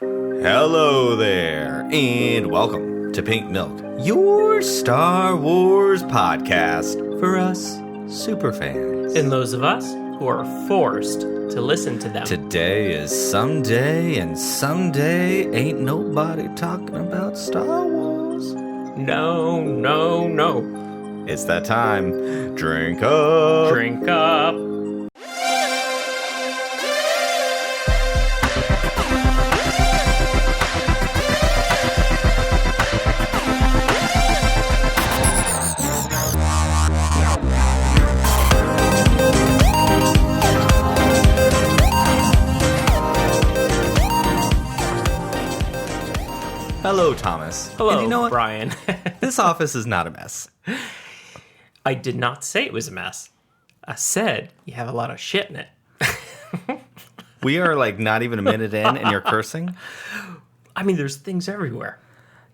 Hello there, and welcome to Pink Milk, your Star Wars podcast for us superfans. And those of us who are forced to listen to them. Today is someday, and someday ain't nobody talking about Star Wars. No, no, no. It's that time. Drink up. Drink up. Hello, Thomas. Hello, and you know what? Brian. This office is not a mess. I did not say it was a mess. I said you have a lot of shit in it. We are like not even a minute in and you're cursing? I mean, there's things everywhere.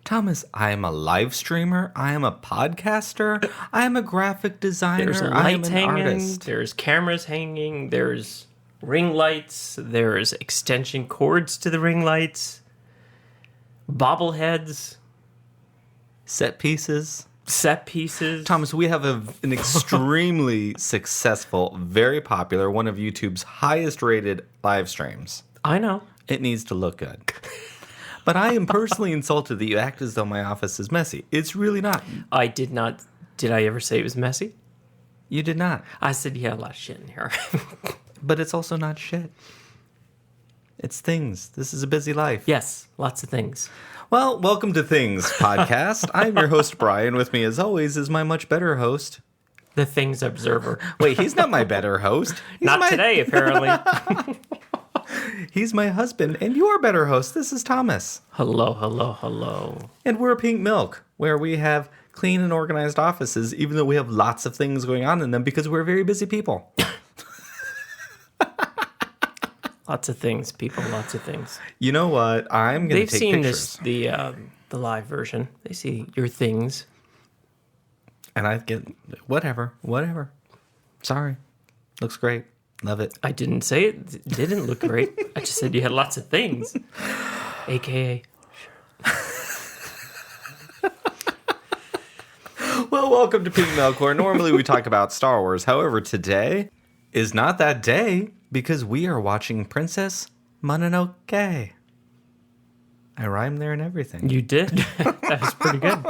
Thomas, I am a live streamer. I am a podcaster. I am a graphic designer. There's I am lights an hanging. artist. There's cameras hanging. There's ring lights. There's extension cords to the ring lights. Bobbleheads. Set pieces. Thomas, we have an extremely successful, very popular, one of YouTube's highest rated live streams. I know. It needs to look good. But I am personally insulted that you act as though my office is messy. It's really not. I did not. Did I ever say it was messy? You did not. I said you had a lot of shit in here. But it's also not shit. It's things. This is a busy life. Yes, lots of things. Well, welcome to Things Podcast. I'm your host, Brian. With me, as always, is my much better host. The Things Observer. Wait, he's not my better host. Not today, apparently. He's my husband, and your better host. This is Thomas. Hello, hello, hello. And we're Pink Milk, where we have clean and organized offices, even though we have lots of things going on in them because we're very busy people. Lots of things, people. Lots of things. You know what? I'm going to take pictures. They've seen the live version. They see your things. And I get whatever. Sorry. Looks great. Love it. I didn't say it didn't look great. I just said you had lots of things. AKA. Well, welcome to Pink Milk, where normally we talk about Star Wars. However, today is not that day because we are watching Princess Mononoke. I rhymed there and everything. You did? That was pretty good.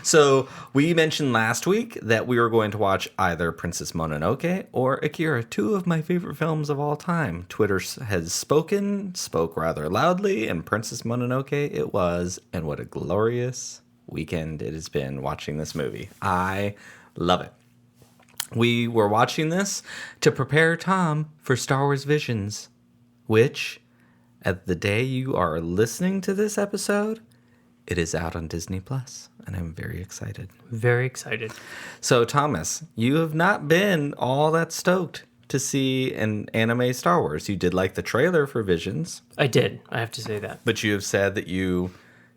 So we mentioned last week that we were going to watch either Princess Mononoke or Qi'ra, two of my favorite films of all time. Twitter has spoke rather loudly, and Princess Mononoke it was, and what a glorious weekend it has been watching this movie. I love it. We were watching this to prepare Tom for Star Wars Visions, which, at the day you are listening to this episode, it is out on Disney+, and I'm very excited. Very excited. So, Thomas, you have not been all that stoked to see an anime Star Wars. You did like the trailer for Visions. I did. I have to say that. But you have said that you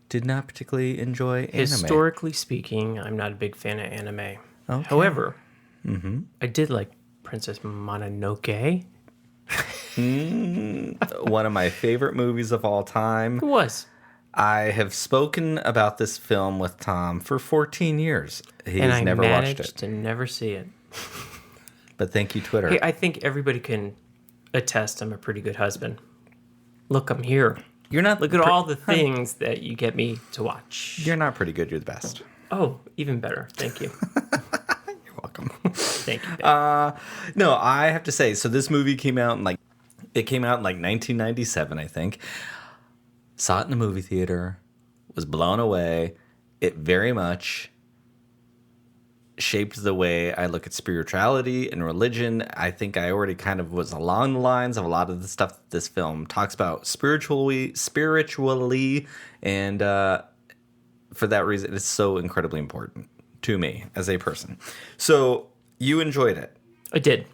did not particularly enjoy anime. Historically speaking, I'm not a big fan of anime. Okay. However, I did like Princess Mononoke. One of my favorite movies of all time. It was. I have spoken about this film with Tom for 14 years. He's and I never watched managed it. to never see it. But thank you, Twitter. Hey, I think everybody can attest I'm a pretty good husband. Look, I'm here. You're not. Look at all the things that you get me to watch. You're not pretty good. You're the best. Oh, even better. Thank you. You're welcome. Thank you. No, I have to say. So this movie came out in 1997, I think. Saw it in the movie theater. Was blown away. It very much shaped the way I look at spirituality and religion. I think I already kind of was along the lines of a lot of the stuff that this film talks about spiritually, and for that reason, it's so incredibly important to me as a person. So you enjoyed it. I did.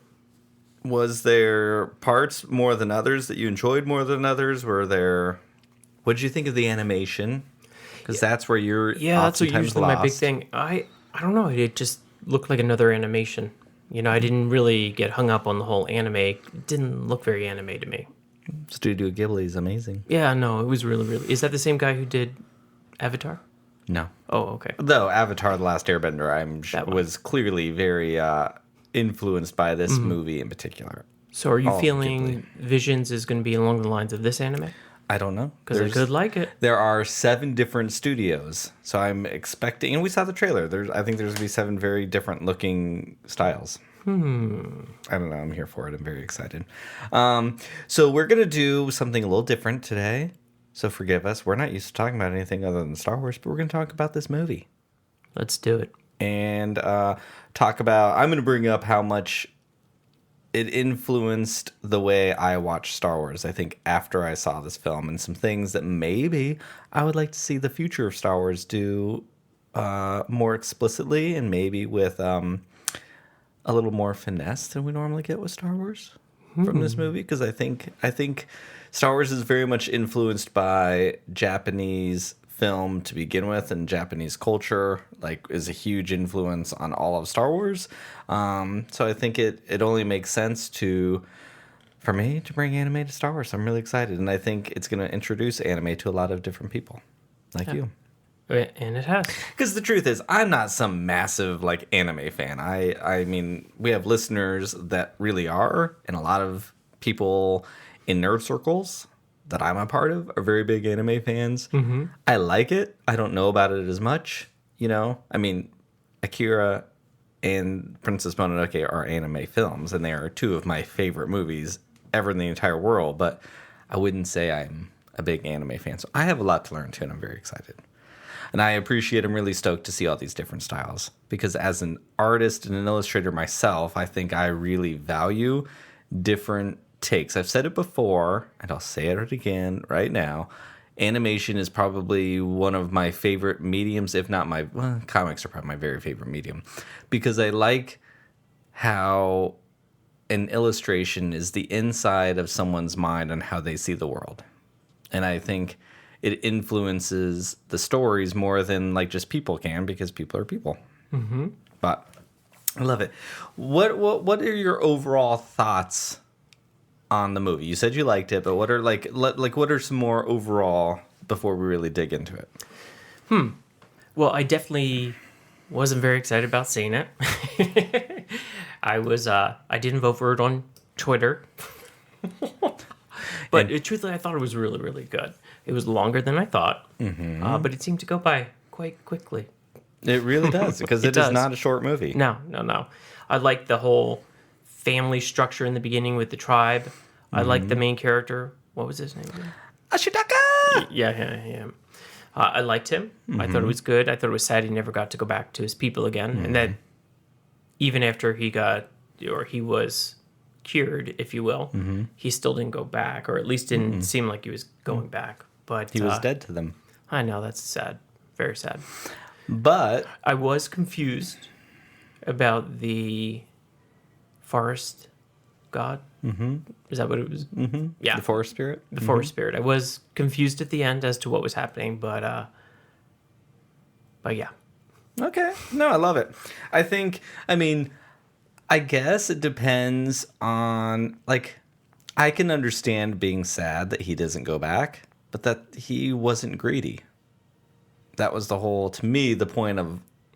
Was there parts more than others that you enjoyed more than others? What did you think of the animation? Because that's where you're that's usually lost. my big thing. I don't know. It just looked like another animation. You know, I didn't really get hung up on the whole anime. It didn't look very anime to me. Studio Ghibli is amazing. Yeah, no, it was really, really. Is that the same guy who did Avatar? No. Oh, okay. Though Avatar: The Last Airbender, That one. was clearly very influenced by this movie in particular. So are you All of feeling Visions is going to be along the lines of this anime? I don't know. Because I could like it. There are 7 different studios, so I'm expecting. And we saw the trailer. I think there's gonna be 7 very different looking styles. I don't know. I'm here for it. I'm very excited. So we're gonna do something a little different today. So forgive us. We're not used to talking about anything other than Star Wars, but we're gonna talk about this movie Let's do it. and talk about. I'm gonna bring up how much it influenced the way I watch Star Wars, I think, after I saw this film, and some things that maybe I would like to see the future of Star Wars do more explicitly, and maybe with a little more finesse than we normally get with Star Wars from this movie. Because I think Star Wars is very much influenced by Japanese film to begin with, and Japanese culture is a huge influence on all of Star Wars. So I think it only makes sense for me to bring anime to Star Wars. I'm really excited, and I think it's going to introduce anime to a lot of different people like you. And it has. Because the truth is, I'm not some massive anime fan. I mean, we have listeners that really are, and a lot of people in nerd circles that I'm a part of are very big anime fans. Mm-hmm. I like it. I don't know about it as much. I mean, Qi'ra and Princess Mononoke are anime films, and they are 2 of my favorite movies ever in the entire world. But I wouldn't say I'm a big anime fan. So I have a lot to learn too, and I'm very excited. And I'm really stoked to see all these different styles. Because as an artist and an illustrator myself, I think I really value different takes. I've said it before, and I'll say it again right now. Animation is probably one of my favorite mediums, if not comics are probably my very favorite medium. Because I like how an illustration is the inside of someone's mind on how they see the world. And I think it influences the stories more than just people can, because people are people. Mm-hmm. But I love it. What are your overall thoughts on the movie? You said you liked it, but what are what are some more overall before we really dig into it? Well, I definitely wasn't very excited about seeing it. I didn't vote for it on Twitter. But truthfully, I thought it was really, really good. It was longer than I thought, but it seemed to go by quite quickly. It really does, because it is not a short movie. No. I like the whole family structure in the beginning with the tribe. I like the main character. What was his name again? Ashitaka! Yeah. I liked him. I thought it was good. I thought it was sad he never got to go back to his people again. And then even after he was cured, if you will, he still didn't go back, or at least didn't seem like he was going back. But he was dead to them. I know, that's sad. Very sad. But I was confused about the forest god. Mm-hmm. Is that what it was? Mm-hmm. Yeah. The forest spirit? The forest spirit. I was confused at the end as to what was happening, but yeah. Okay. No, I love it. I guess it depends on, I can understand being sad that he doesn't go back, but that he wasn't greedy. That was to me, the point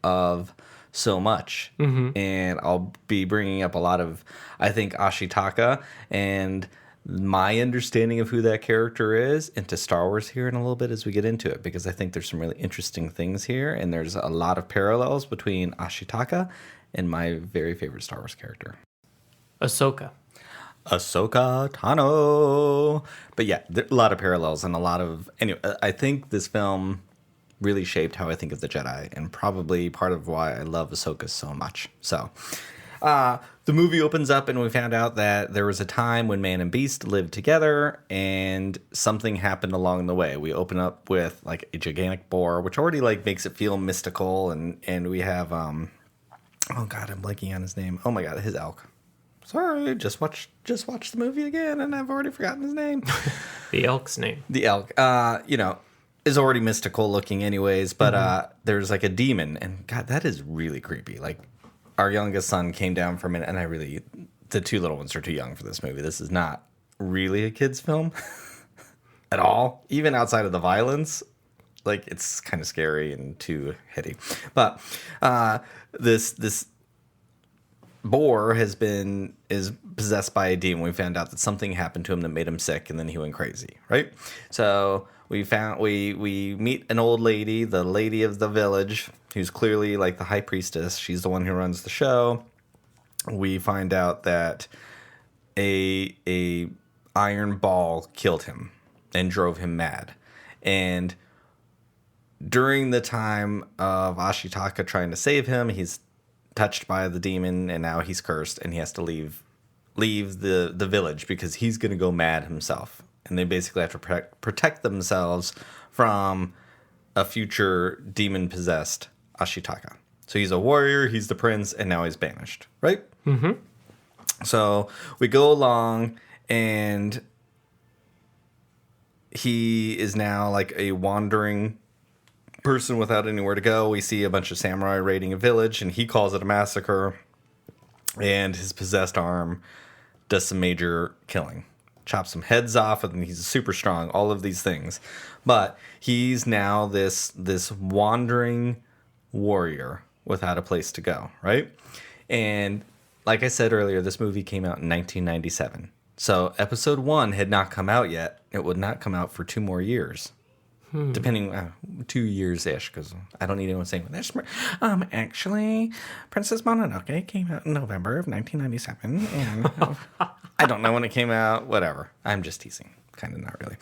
of so much. Mm-hmm. And I'll be bringing up a lot of, I think, Ashitaka and my understanding of who that character is into Star Wars here in a little bit as we get into it, because I think there's some really interesting things here, and there's a lot of parallels between Ashitaka and my very favorite Star Wars character, Ahsoka Tano. But yeah, there are a lot of parallels and anyway, I think this film really shaped how I think of the Jedi, and probably part of why I love Ahsoka so much. So, the movie opens up, and we found out that there was a time when man and beast lived together, and something happened along the way. We open up with a gigantic boar, which already makes it feel mystical, and we have oh god, I'm blanking on his name. Oh my god, his elk. Sorry, just watched the movie again, and I've already forgotten his name. The elk's name. The elk. Is already mystical looking anyways, but there's a demon, and god, that is really creepy. Our youngest son came down from it, and the 2 little ones are too young for this movie. This is not really a kid's film at all, even outside of the violence. Like, it's kind of scary and too heady. But this boar is possessed by a demon. We found out that something happened to him that made him sick, and then he went crazy, right? So we meet an old lady, the lady of the village, who's clearly like the high priestess. She's the one who runs the show. We find out that a iron ball killed him and drove him mad. And during the time of Ashitaka trying to save him, he's touched by the demon, and now he's cursed, and he has to leave the village because he's going to go mad himself. And they basically have to protect themselves from a future demon-possessed Ashitaka. So he's a warrior, he's the prince, and now he's banished, right? Mm-hmm. So we go along, and he is now like a wandering person without anywhere to go. We see a bunch of samurai raiding a village, and he calls it a massacre, and his possessed arm does some major killing. Chops some heads off, and he's super strong, all of these things. But he's now this wandering warrior without a place to go, right? And like I said earlier, this movie came out in 1997. So episode 1 had not come out yet. It would not come out for 2 more years. Depending, 2 years-ish, because I don't need anyone saying, actually, Princess Mononoke came out in November of 1997, and I don't know when it came out, whatever. I'm just teasing. Kind of not really.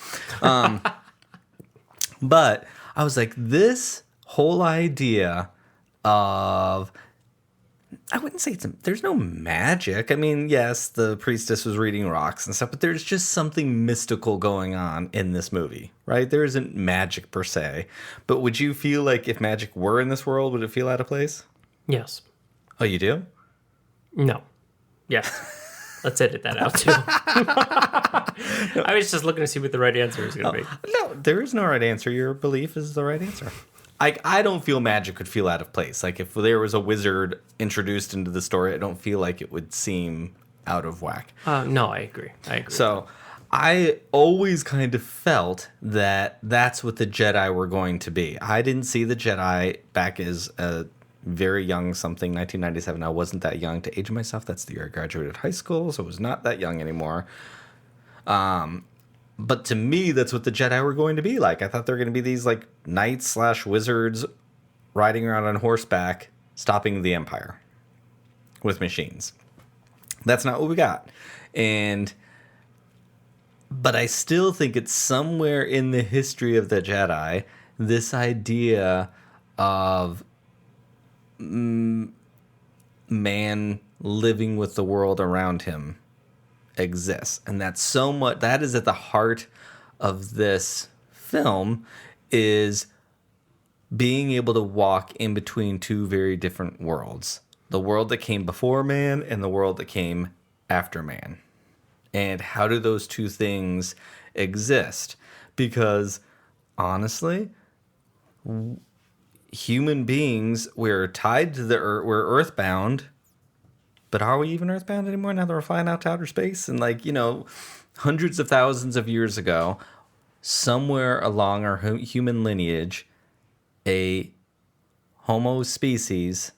But I was like, this whole idea of, I wouldn't say there's no magic. I mean, yes, the priestess was reading rocks and stuff, but there's just something mystical going on in this movie, right? There isn't magic per se. But would you feel like if magic were in this world, would it feel out of place? Yes. Oh, you do? No. Yes. Let's edit that out, too. I was just looking to see what the right answer is going to be. No, there is no right answer. Your belief is the right answer. I don't feel magic would feel out of place. Like, if there was a wizard introduced into the story, I don't feel like it would seem out of whack. No, I agree. So I always kind of felt that that's what the Jedi were going to be. I didn't see the Jedi back as a very young something, 1997. I wasn't that young to age myself. That's the year I graduated high school, so I was not that young anymore. But to me, that's what the Jedi were going to be like. I thought they were going to be these like knights/wizards riding around on horseback, stopping the Empire with machines. That's not what we got. But I still think it's somewhere in the history of the Jedi, this idea of man living with the world around him exists. And that's so much, that is at the heart of this film, is being able to walk in between 2 very different worlds. The world that came before man and the world that came after man. And how do those 2 things exist? Because honestly, human beings, we're tied to the earth, we're earthbound. But are we even earthbound anymore now that we're flying out to outer space? And hundreds of thousands of years ago, somewhere along our human lineage, a Homo species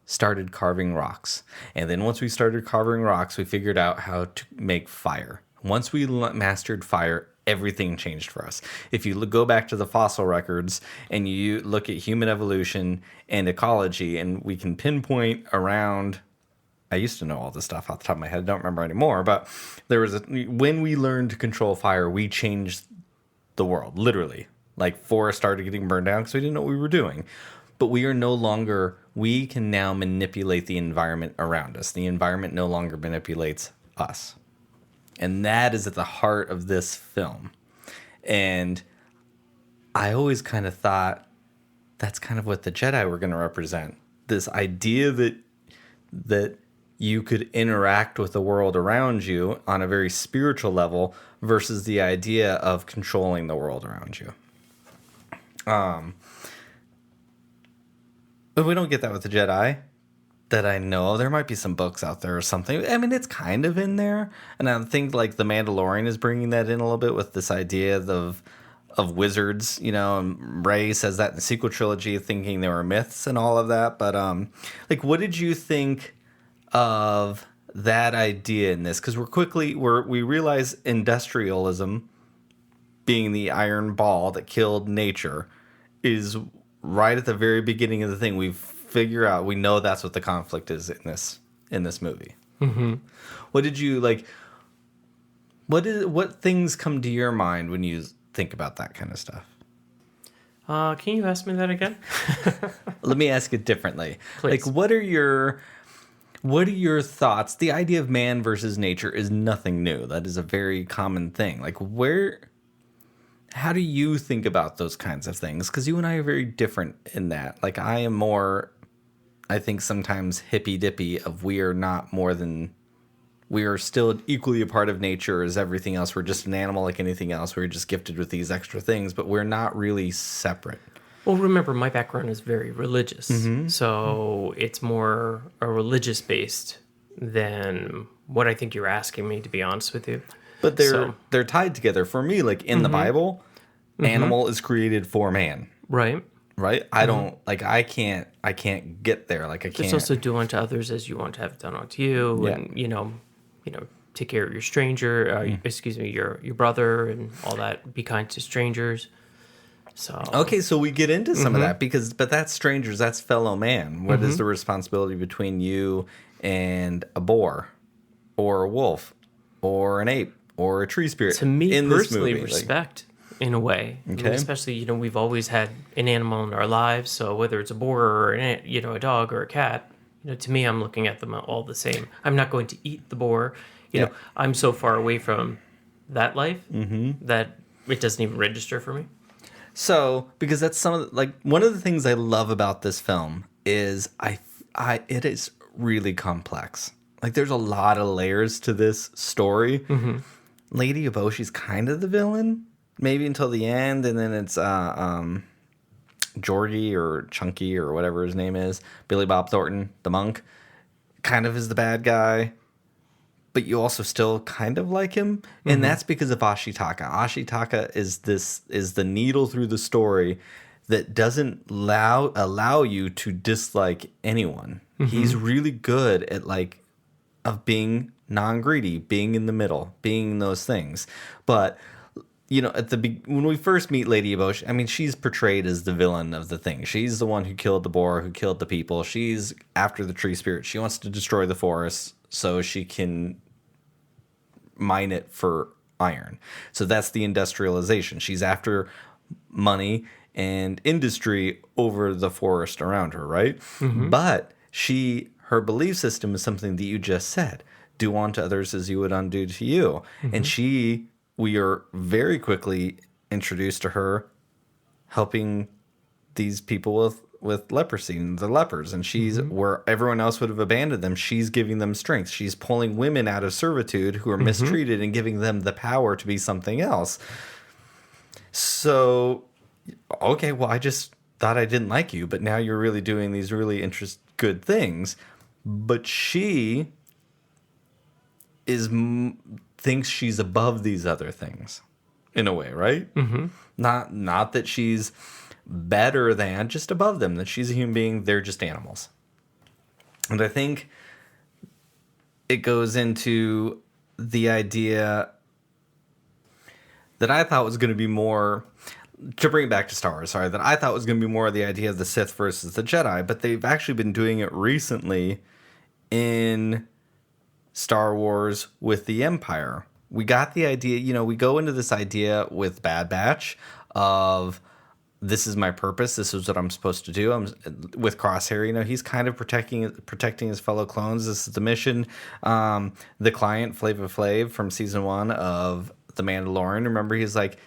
started carving rocks. And then once we started carving rocks, we figured out how to make fire. Once we mastered fire, everything changed for us. If you go back to the fossil records and you look at human evolution and ecology, and we can pinpoint around, I used to know all this stuff off the top of my head. I don't remember anymore. But when we learned to control fire, we changed the world, literally. Like, forests started getting burned down because we didn't know what we were doing. But we can now manipulate the environment around us. The environment no longer manipulates us. And that is at the heart of this film. And I always kind of thought that's kind of what the Jedi were going to represent. This idea that you could interact with the world around you on a very spiritual level versus the idea of controlling the world around you. But we don't get that with the Jedi. that I know. There might be some books out there or something. I mean, it's kind of in there. And I think like The Mandalorian is bringing that in a little bit with this idea of wizards, and Rey says that in the sequel trilogy, thinking they were myths and all of that. But like, what did you think of that idea in this? Because we realize industrialism, being the iron ball that killed nature, is right at the very beginning of the thing. We know that's what the conflict is in this movie. Mm-hmm. What did you like? What things come to your mind when you think about that kind of stuff? Can you ask me that again? Let me ask it differently. Please. Like, what are your thoughts? The idea of man versus nature is nothing new. That is a very common thing. Like, how do you think about those kinds of things? Because you and I are very different in that. Like, I am more, I think sometimes hippy-dippy of we are still equally a part of nature as everything else. We're just an animal like anything else. We're just gifted with these extra things, but we're not really separate. Well, remember, my background is very religious. Mm-hmm. So it's more a religious-based than what I think you're asking me, to be honest with you. But they're tied together. For me, like in the Bible, animal is created for man. Right. Right? I don't like I can't get there. Like I can't. There's also do unto others as you want to have done unto you, Yeah. and take care of your stranger, your brother, and all that. Be kind to strangers. So Okay, so we get into some of that but that's strangers, that's fellow man. What is the responsibility between you and a boar or a wolf or an ape or a tree spirit? to me in this personally, movie? respect in a way. I mean, Okay. especially we've always had an animal in our lives. So whether it's a boar or a dog or a cat, to me, I'm looking at them all the same. I'm not going to eat the boar. I'm so far away from that life that it doesn't even register for me. So, because that's one of the things I love about this film is it is really complex. Like there's a lot of layers to this story. Mm-hmm. Lady Eboshi's kind of the villain, maybe until the end, and then it's Georgie or Chunky or whatever his name is, Billy Bob Thornton, the monk, kind of is the bad guy. But you also still kind of like him, and that's because of Ashitaka. Ashitaka is the needle through the story that doesn't allow you to dislike anyone. He's really good at of being non-greedy, being in the middle, being those things. But when we first meet Lady Eboshi, I mean, she's portrayed as the villain of the thing. She's the one who killed the boar, who killed the people. She's after the tree spirit. She wants to destroy the forest so she can mine it for iron. So that's the industrialization. She's after money and industry over the forest around her, right? Mm-hmm. But her belief system is something that you just said. Do unto others as you would undo to you. Mm-hmm. And we are very quickly introduced to her helping these people with leprosy and the lepers, and she's where everyone else would have abandoned them, she's giving them strength. She's pulling women out of servitude who are mistreated and giving them the power to be something else. So, okay, well, I just thought I didn't like you, but now you're really doing these really good things. But she thinks she's above these other things in a way, right? Mm-hmm. Not that she's better than, just above them, that she's a human being, they're just animals. And I think it goes into the idea that I thought was going to be more, to bring it back to Star Wars, that I thought was going to be more of the idea of the Sith versus the Jedi, but they've actually been doing it recently in Star Wars with the Empire. We got the idea, we go into this idea with Bad Batch of, this is my purpose. This is what I'm supposed to do. With Crosshair, he's kind of protecting his fellow clones. This is the mission. The client, Flava Flav, from season 1 of The Mandalorian. Remember, he's like,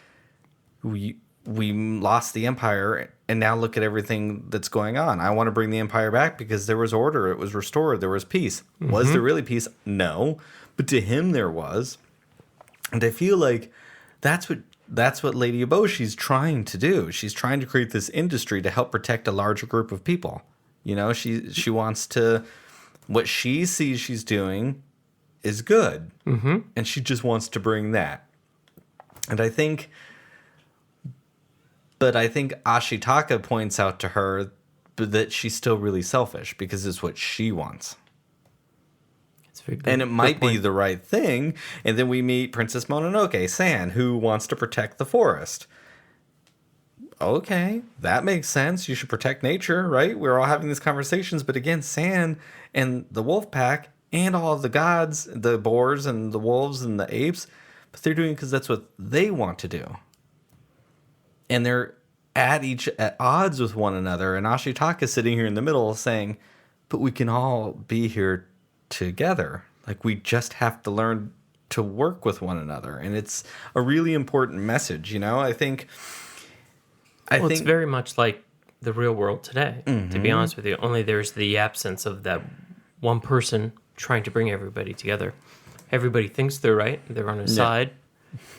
we lost the Empire, and now look at everything that's going on. I want to bring the Empire back because there was order. It was restored. There was peace. Mm-hmm. Was there really peace? No. But to him, there was. And I feel like that's what Lady Eboshi's trying to do. She's trying to create this industry to help protect a larger group of people. She wants to What she sees she's doing is good. Mm-hmm. And she just wants to bring that. And I think Ashitaka points out to her that she's still really selfish because it's what she wants. And it might be the right thing. And then we meet Princess Mononoke, San, who wants to protect the forest. Okay, that makes sense. You should protect nature, right? We're all having these conversations. But again, San and the wolf pack and all of the gods, the boars and the wolves and the apes, but they're doing it because that's what they want to do. And they're at odds with one another. And Ashitaka is sitting here in the middle saying, but we can all be here together. Like, we just have to learn to work with one another. And it's a really important message, you know? I think it's very much like the real world today, to be honest with you. Only there's the absence of that one person trying to bring everybody together. Everybody thinks they're right, they're on his side,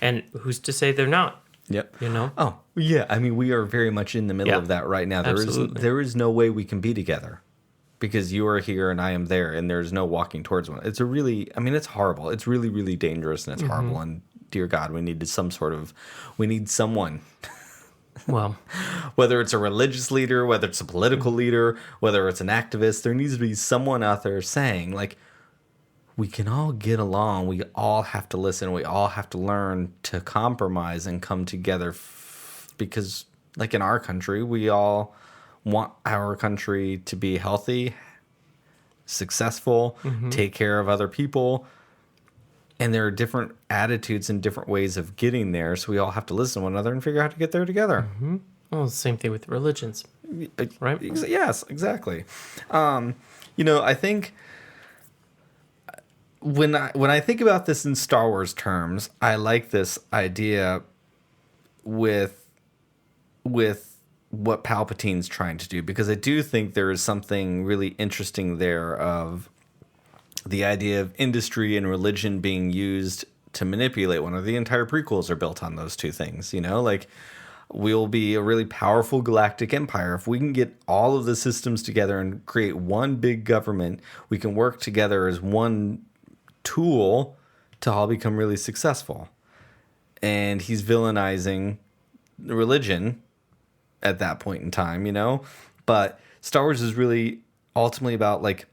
and who's to say they're not? Yep. You know? Oh, yeah. I mean, we are very much in the middle of that right now. There is no way we can be together. Because you are here and I am there, and there's no walking towards one. It's it's horrible. It's really, really dangerous, and it's horrible. And dear God, we need someone. Well, whether it's a religious leader, whether it's a political leader, whether it's an activist, there needs to be someone out there saying, like, we can all get along. We all have to listen. We all have to learn to compromise and come together. Because, like in our country, we all want our country to be healthy, successful, take care of other people. And there are different attitudes and different ways of getting there. So we all have to listen to one another and figure out how to get there together. Mm-hmm. Well, same thing with religions, right? Yes, exactly. I think when I think about this in Star Wars terms, I like this idea with what Palpatine's trying to do, because I do think there is something really interesting there of the idea of industry and religion being used to manipulate one another. The entire prequels are built on those two things, you know? Like, we'll be a really powerful galactic empire. If we can get all of the systems together and create one big government, we can work together as one tool to all become really successful. And he's villainizing religion at that point in time, you know? But Star Wars is really ultimately about, like,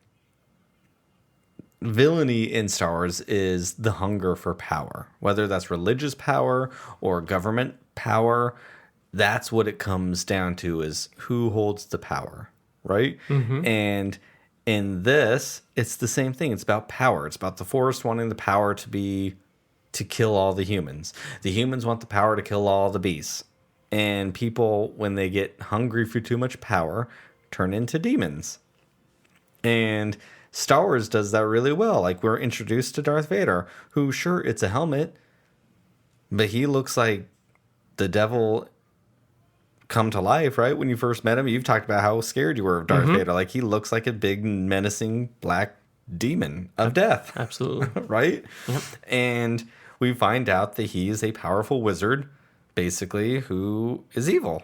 villainy in Star Wars is the hunger for power. Whether that's religious power or government power, that's what it comes down to, is who holds the power, right? Mm-hmm. And in this, it's the same thing. It's about power. It's about the Force wanting the power to kill all the humans. The humans want the power to kill all the beasts. And people, when they get hungry for too much power, turn into demons. And Star Wars does that really well. Like, we're introduced to Darth Vader, who, sure, it's a helmet, but he looks like the devil come to life, right? When you first met him, you've talked about how scared you were of Darth Vader. Like, he looks like a big, menacing black demon of death. Absolutely. Right? Yep. And we find out that he is a powerful wizard, basically, who is evil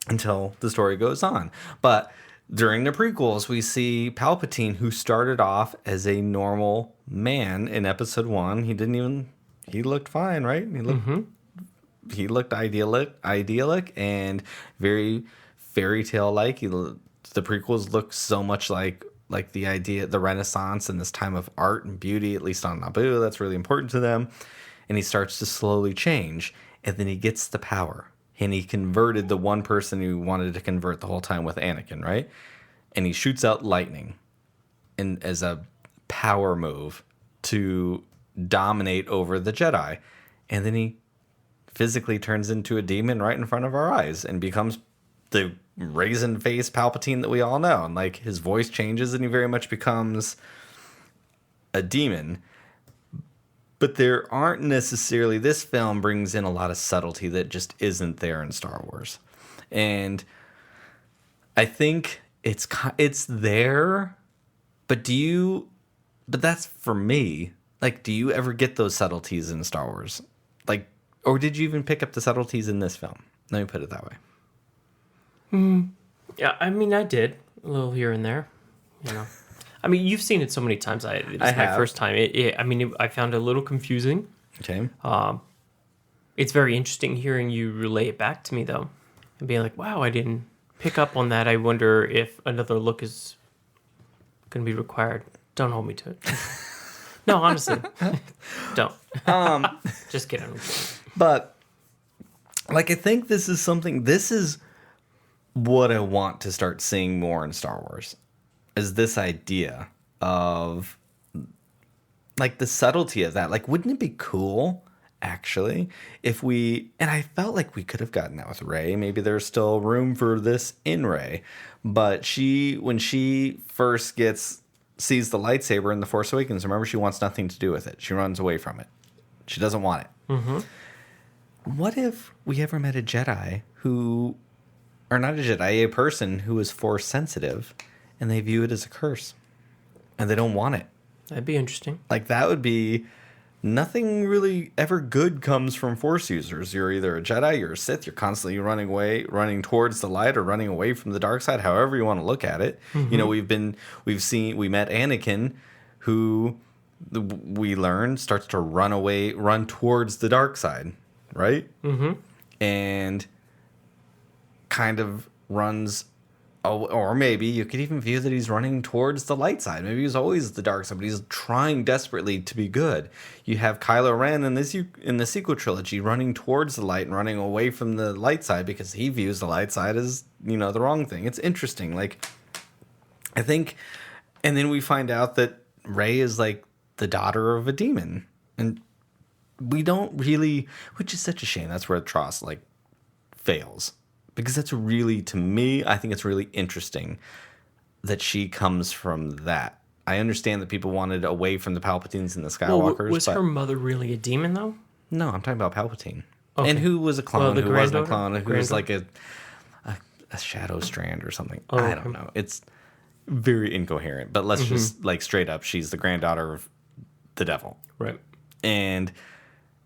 until the story goes on. But during the prequels, we see Palpatine, who started off as a normal man in Episode 1. He looked fine, right? He looked idyllic and very fairy tale like. The prequels look so much like the Renaissance and this time of art and beauty, at least on Naboo. That's really important to them. And he starts to slowly change. And then he gets the power. And he converted the one person who wanted to convert the whole time with Anakin, right? And he shoots out lightning as a power move to dominate over the Jedi. And then he physically turns into a demon right in front of our eyes and becomes the raisin-faced Palpatine that we all know. And, like, his voice changes and he very much becomes a demon. But there aren't necessarily... This film brings in a lot of subtlety that just isn't there in Star Wars. And I think it's there, but that's for me. Like, do you ever get those subtleties in Star Wars? Like, or did you even pick up the subtleties in this film? Let me put it that way. Yeah, I mean, I did. A little here and there, you know. I mean, you've seen it so many times. It was I my have. first time. I found it a little confusing. Okay. It's very interesting hearing you relay it back to me, though, and being like, wow, I didn't pick up on that. I wonder if another look is going to be required. Don't hold me to it. No, honestly, don't. Just kidding. But, like, I think this is what I want to start seeing more in Star Wars, is this idea of, like, the subtlety of that. Like, wouldn't it be cool, actually, if and I felt like we could have gotten that with Rey. Maybe there's still room for this in Rey. But when she first sees the lightsaber in The Force Awakens, remember, she wants nothing to do with it. She runs away from it. She doesn't want it. Mm-hmm. What if we ever met a Jedi or not a Jedi, a person who is Force sensitive, and they view it as a curse, and they don't want it? That'd be interesting. Like, that would be... Nothing really ever good comes from Force users. You're either a Jedi, you're a Sith, you're constantly running towards the light or running away from the dark side, however you want to look at it. Mm-hmm. You know, we met Anakin, who we learned starts to run towards the dark side, right? Mm-hmm. And kind of runs... or maybe you could even view that he's running towards the light side. Maybe he's always the dark side, but he's trying desperately to be good. You have Kylo Ren in the sequel trilogy running towards the light and running away from the light side because he views the light side as, the wrong thing. It's interesting. Like, I think, and then we find out that Rey is like the daughter of a demon, and we don't really, which is such a shame. That's where Tross fails. Because that's really, to me, I think it's really interesting that she comes from that. I understand that people wanted away from the Palpatines and the Skywalkers. Was her mother really a demon, though? No, I'm talking about Palpatine. Okay. And who was a clone, who wasn't a clone, who was like a shadow strand or something. Oh, I don't know. It's very incoherent. But let's just, straight up, she's the granddaughter of the devil. Right. And...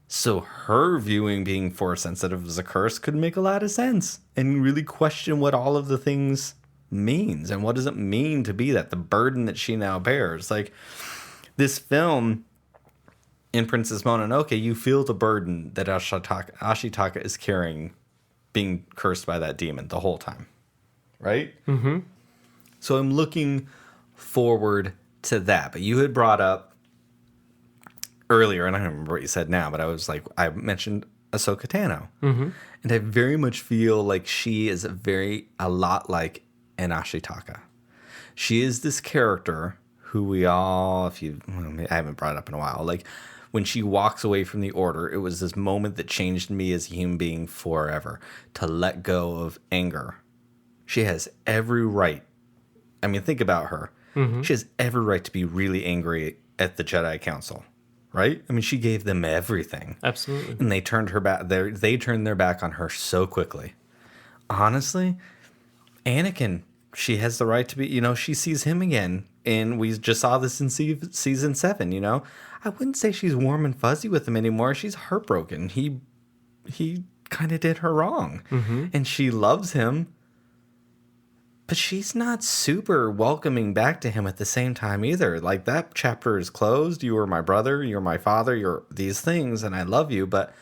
so her viewing being Force sensitive as a curse could make a lot of sense and really question what all of the things means and what does it mean to be that, the burden that she now bears. Like, this film in Princess Mononoke, you feel the burden that Ashitaka is carrying, being cursed by that demon the whole time, right? Mm-hmm. So I'm looking forward to that. But you had brought up earlier, and I don't remember what you said now, but I mentioned Ahsoka Tano. Mm-hmm. And I very much feel like she is a lot like an Ashitaka. She is this character who I haven't brought it up in a while. Like, when she walks away from the Order, it was this moment that changed me as a human being forever. To let go of anger. She has every right. I mean, think about her. Mm-hmm. She has every right to be really angry at the Jedi Council. Right? I mean, she gave them everything. Absolutely. And they turned her back. They turned their back on her so quickly. Honestly, Anakin, she has the right to be, she sees him again. And we just saw this in season 7, I wouldn't say she's warm and fuzzy with him anymore. She's heartbroken. He kind of did her wrong. Mm-hmm. And she loves him. But she's not super welcoming back to him at the same time either. Like, that chapter is closed. You are my brother. You're my father. You're these things, and I love you. But,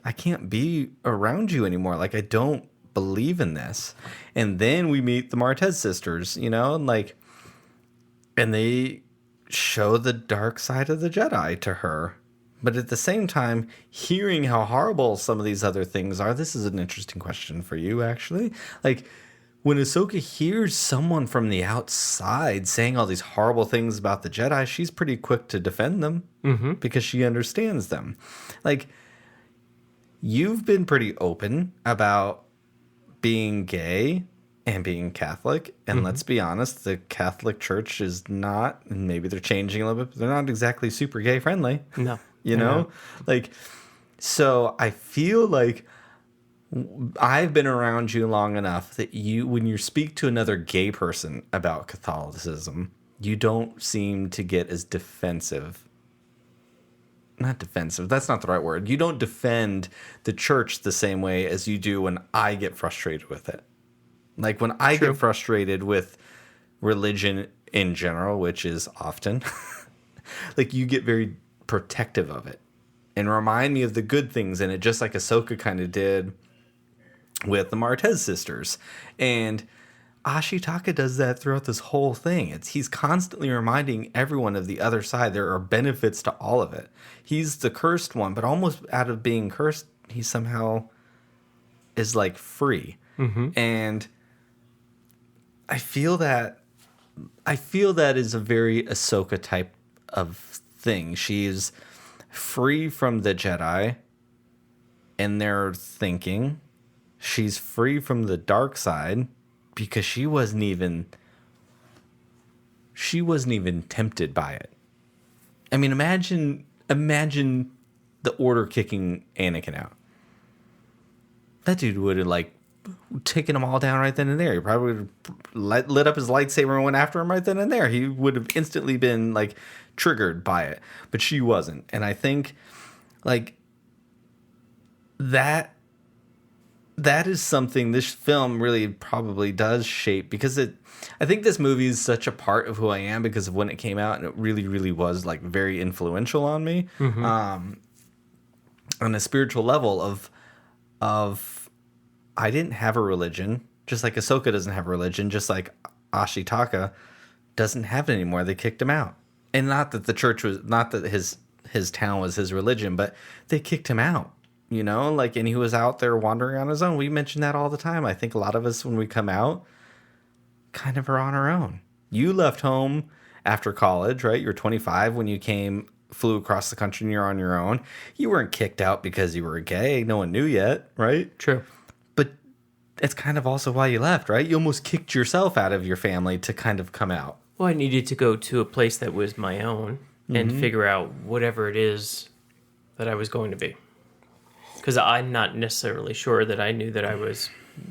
I can't be around you anymore. Like, I don't believe in this. And then we meet the Martez sisters, and they show the dark side of the Jedi to her. But at the same time, hearing how horrible some of these other things are, this is an interesting question for you, actually. When Ahsoka hears someone from the outside saying all these horrible things about the Jedi, she's pretty quick to defend them because she understands them. You've been pretty open about being gay and being Catholic. And let's be honest, the Catholic Church is not, and maybe they're changing a little bit, but they're not exactly super gay friendly. No. So I feel like I've been around you long enough that when you speak to another gay person about Catholicism, you don't seem to get as defensive. Not defensive, that's not the right word. You don't defend the church the same way as you do when I get frustrated with it. When I get frustrated with religion in general, which is often, like you get very protective of it and remind me of the good things in it, just like Ahsoka kind of did with the Martez sisters. And Ashitaka does that throughout this whole thing. He's constantly reminding everyone of the other side. There are benefits to all of it. He's the cursed one, but almost out of being cursed, he somehow is like free. And I feel that is a very Ahsoka type of thing. She's free from the Jedi and their thinking. She's free from the dark side because she wasn't even tempted by it. I mean, imagine the Order kicking Anakin out. That dude would have like taken them all down right then and there. He probably would have lit up his lightsaber and went after him right then and there. He would have instantly been like triggered by it, but she wasn't. And I think like that is something this film really probably does shape, because I think this movie is such a part of who I am because of when it came out, and it really, really was like very influential on me on a spiritual level of I didn't have a religion, just like Ahsoka doesn't have a religion, just like Ashitaka doesn't have it anymore. They kicked him out. And not that the church was, not that his town was his religion, but they kicked him out, you know, like, and he was out there wandering on his own. We mention that all the time. I think a lot of us, when we come out, kind of are on our own. You left home after college, right? You're 25 when you flew across the country and you're on your own. You weren't kicked out because you were gay. No one knew yet, right? True. But it's kind of also why you left, right? You almost kicked yourself out of your family to kind of come out. Well, I needed to go to a place that was my own and figure out whatever it is that I was going to be. Because I'm not necessarily sure that I knew that I was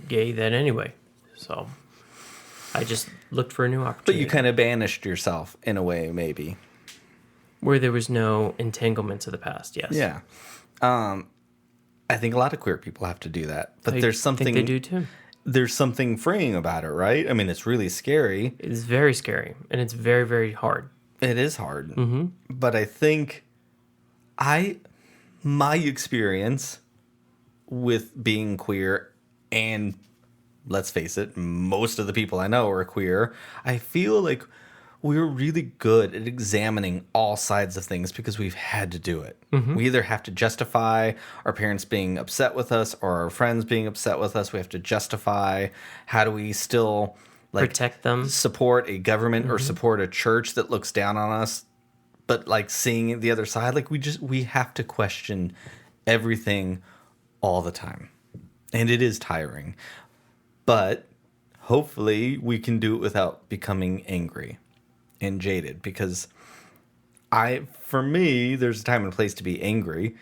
gay then anyway. So I just looked for a new opportunity. But you kind of banished yourself in a way, maybe. Where there was no entanglements of the past, yes. Yeah. I think a lot of queer people have to do that. But there's something... I think they do too. There's something freeing about it, right? I mean, it's really scary. It's very scary. And it's very, very hard. It is hard. But I think my experience with being queer, and let's face it, most of the people I know are queer, I feel like we're really good at examining all sides of things because we've had to do it. We either have to justify our parents being upset with us or our friends being upset with us. We have to justify how do we still like protect them, support a government or support a church that looks down on us, but like seeing the other side, like we have to question everything all the time. And it is tiring. But hopefully we can do it without becoming angry and jaded, because for me, there's a time and place to be angry.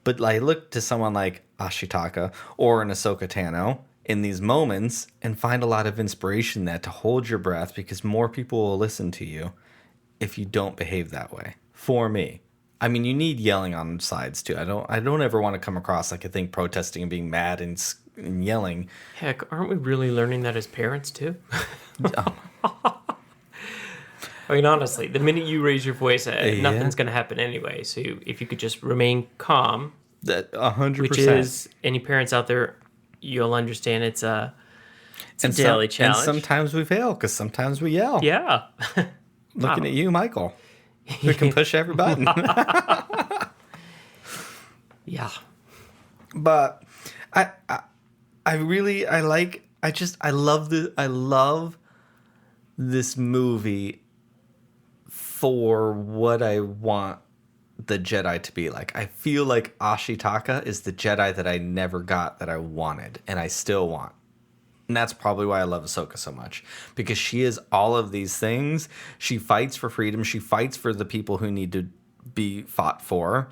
But I look to someone like Ashitaka or an Ahsoka Tano in these moments and find a lot of inspiration that to hold your breath, because more people will listen to you if you don't behave that way. For me. I mean, you need yelling on sides too. I don't ever want to come across like I think protesting and being mad and yelling. Heck, aren't we really learning that as parents too? I mean, honestly, the minute you raise your voice, nothing's going to happen anyway. So if you could just remain calm, that 100%, which is any parents out there, you'll understand it's a daily challenge. And sometimes we fail because sometimes we yell. Yeah. Looking at you, Michael. We can push every button. Yeah. But I love this movie for what I want the Jedi to be like. I feel like Ashitaka is the Jedi that I never got that I wanted, and I still want. And that's probably why I love Ahsoka so much, because she is all of these things. She fights for freedom. She fights for the people who need to be fought for.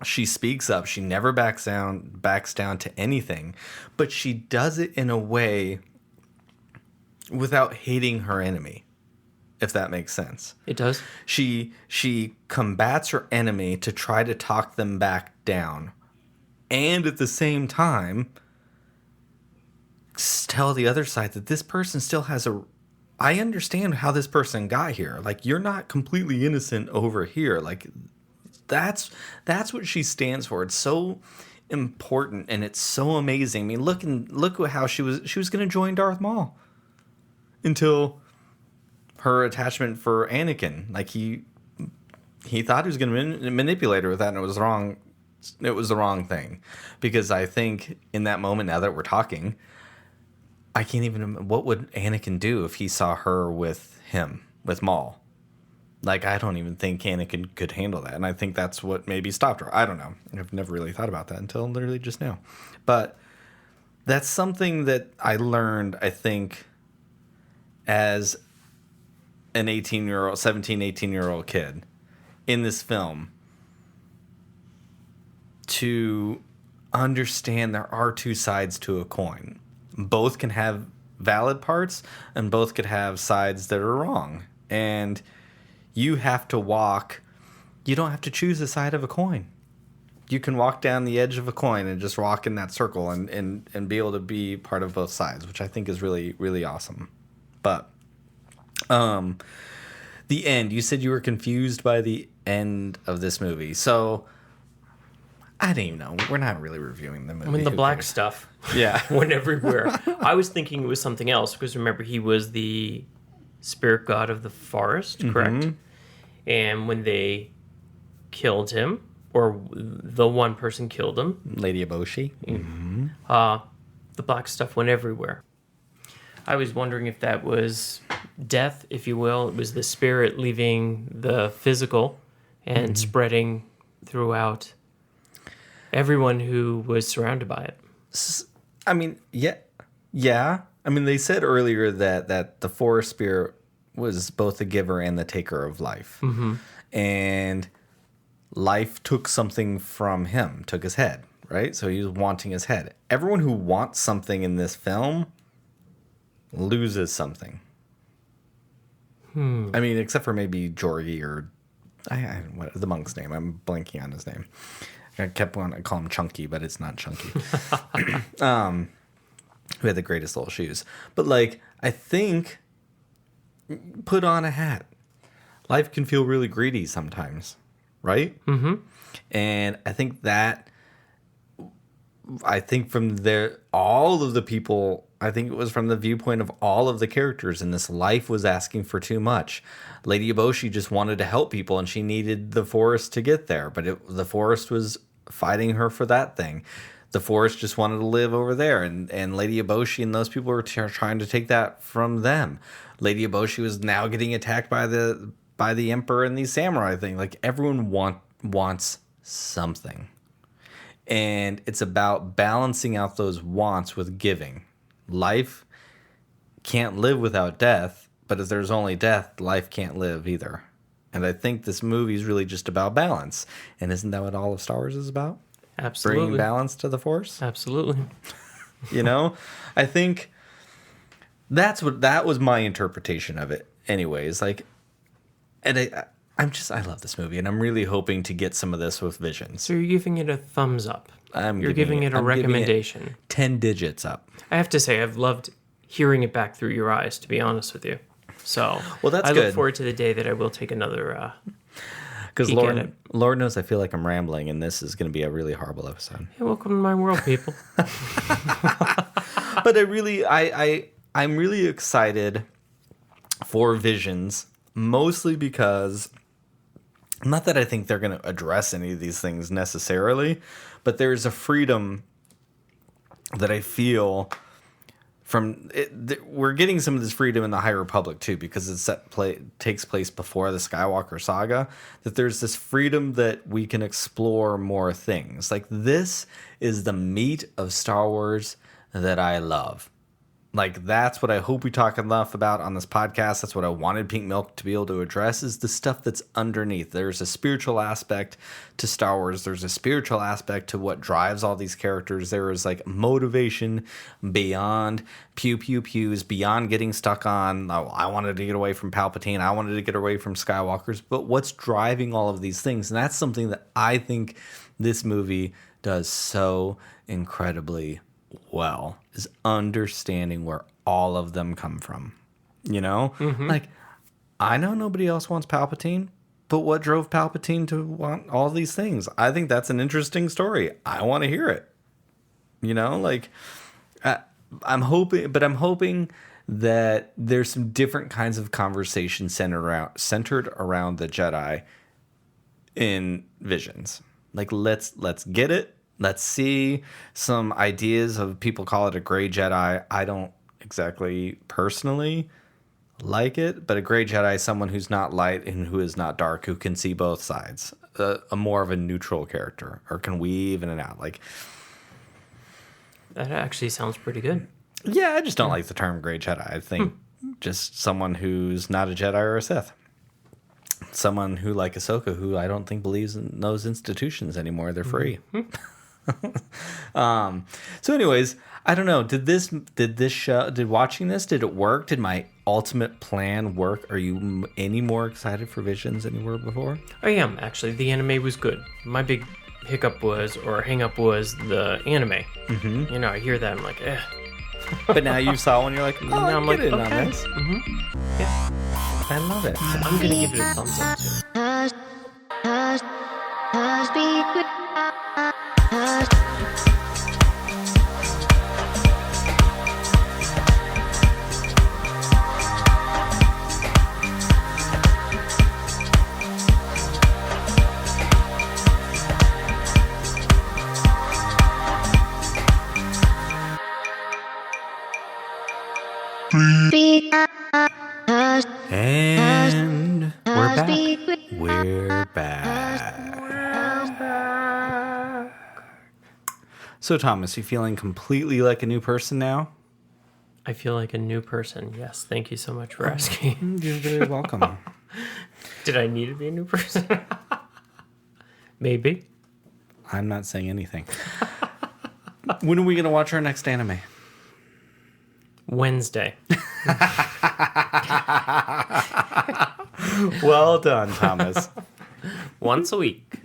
She speaks up. She never backs down to anything, but she does it in a way without hating her enemy, if that makes sense. It does. She combats her enemy to try to talk them back down, and at the same time tell the other side that this person still has I understand how this person got here. Like, you're not completely innocent over here. Like, that's what she stands for. It's so important and it's so amazing. I mean, look at how she was going to join Darth Maul until her attachment for Anakin. Like, he thought he was going to manipulate her with that, and it was wrong. It was the wrong thing, because I think in that moment, now that we're talking, I can't even. What would Anakin do if he saw her with Maul? Like, I don't even think Anakin could handle that, and I think that's what maybe stopped her. I don't know. I've never really thought about that until literally just now, but that's something that I learned, I think, as an 18-year-old kid in this film, to understand there are two sides to a coin. Both can have valid parts and both could have sides that are wrong. And you have to you don't have to choose a side of a coin. You can walk down the edge of a coin and just walk in that circle and be able to be part of both sides, which I think is really, really awesome. But the end, you said you were confused by the end of this movie. So I don't even know. We're not really reviewing the movie. I mean, the black stuff went everywhere. I was thinking it was something else, because remember, he was the spirit god of the forest, correct? Mm-hmm. And when they killed him, or the one person killed him, Lady Eboshi, the black stuff went everywhere. I was wondering if that was death, if you will. It was the spirit leaving the physical and spreading throughout everyone who was surrounded by it. I mean, yeah. I mean, they said earlier that the forest spirit was both the giver and the taker of life. Mm-hmm. And life took something from him, took his head, right? So he was wanting his head. Everyone who wants something in this film loses something. I mean, except for maybe Jorgi or what the monk's name. I'm blanking on his name. I kept wanting to call him Chunky, but it's not Chunky. Who had the greatest little shoes. But, like, I think, put on a hat. Life can feel really greedy sometimes, right? Mm-hmm. And I think from there, all of the people, I think it was from the viewpoint of all of the characters in this, life was asking for too much. Lady Eboshi just wanted to help people, and she needed the forest to get there, but the forest was fighting her for that thing. The forest just wanted to live over there, and Lady Eboshi and those people were trying to take that from them. Lady Eboshi was now getting attacked by the emperor and these samurai thing. Like, everyone wants something. And it's about balancing out those wants with giving. Life can't live without death, but if there's only death, life can't live either. And I think this movie is really just about balance. And isn't that what all of Star Wars is about? Absolutely. Bringing balance to the Force? Absolutely. You know? I think that was my interpretation of it anyways. Like, and I love this movie, and I'm really hoping to get some of this with Visions. So you're giving it a thumbs up. You're giving it a recommendation. 10 digits up. I have to say, I've loved hearing it back through your eyes, to be honest with you. So well, that's I good. look forward to the day that I will take another because Lord knows I feel like I'm rambling, and this is going to be a really horrible episode. Hey, welcome to my world, people. But I'm really excited for Visions, mostly because, not that I think they're going to address any of these things necessarily, but there's a freedom that I feel from it. We're getting some of this freedom in the High Republic too, because takes place before the Skywalker saga, that there's this freedom that we can explore more things. Like, this is the meat of Star Wars that I love. Like, that's what I hope we talk enough about on this podcast. That's what I wanted Pink Milk to be able to address, is the stuff that's underneath. There's a spiritual aspect to Star Wars. There's a spiritual aspect to what drives all these characters. There is, like, motivation beyond pew pew pews, beyond getting stuck on, oh, I wanted to get away from Palpatine, I wanted to get away from Skywalkers, but what's driving all of these things? And that's something that I think this movie does so incredibly well, is understanding where all of them come from. You know? Like, I know nobody else wants Palpatine, but what drove Palpatine to want all these things? I think that's an interesting story. I want to hear it. You know? Like, I'm hoping that there's some different kinds of conversation centered around the Jedi in Visions. Like, let's get it. Let's see some ideas of, people call it a gray Jedi. I don't exactly personally like it, but a gray Jedi is someone who's not light and who is not dark, who can see both sides. A more of a neutral character, or can weave in and out. Like, that actually sounds pretty good. Yeah, I just don't like the term gray Jedi. I think just someone who's not a Jedi or a Sith. Someone who, like Ahsoka, who I don't think believes in those institutions anymore. They're free. So anyways, I don't know. Did watching this, did it work? Did my ultimate plan work? Are you any more excited for Visions than you were before? I am, actually. The anime was good. My big hang-up was the anime. Mm-hmm. You know, I hear that, I'm like, eh. But now you saw one, you're like, oh, now I'm like, okay. On this. Mm-hmm. Yeah. I love it. So I'm going to give it a thumbs up, And we're back. We're back. So, Thomas, you feeling completely like a new person now? I feel like a new person. Yes. Thank you so much for asking. You're very welcome. Did I need to be a new person? Maybe. I'm not saying anything. When are we going to watch our next anime? Wednesday. Well done, Thomas. Once a week